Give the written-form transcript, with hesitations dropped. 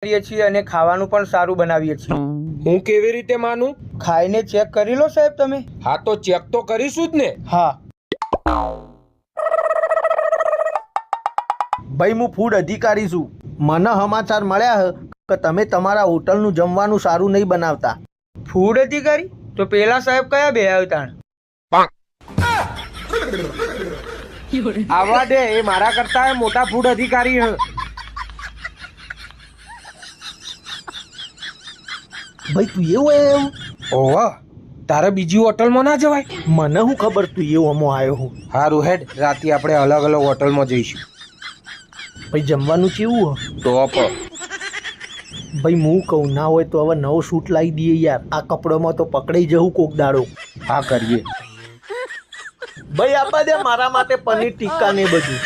કરીએ છીએ અને ખાવાનું પણ સારું બનાવીએ છીએ. હું કેવી રીતે માનું? ખાઈને ચેક કરી લો સાહેબ તમે. હા તો ચેક તો કરીશું જ ને. હા ભાઈ, હું ફૂડ અધિકારી છું. મને સમાચાર મળ્યા કે તમે તમારા હોટલનું જમવાનું સારું નહીં બનાવતા. ફૂડ અધિકારી? તો પેલા સાહેબ કયા બે આવતા? આવા દે, એ મારા કરતા મોટા ફૂડ અધિકારી હ. ભાઈ તું એવું આવ્યો? ઓહ, તારે બીજી હોટલમાં ના જવાય? મને શું ખબર તું એવું અમો આવ્યો હું. હારું હેડ, રાતે આપણે અલગ અલગ હોટલમાં જઈશું. ભાઈ જમવાનું કેવું હ? ટોપ. ભાઈ હું કહું ના હોય તો હવે નવો શૂટ લાવી દઈએ યાર. આ કપડોમાં તો પકડાઈ જવું કોક દાડો. હા કરીએ. ભાઈ આપવા દે મારા માટે પનીર ટિક્કા ને બધું.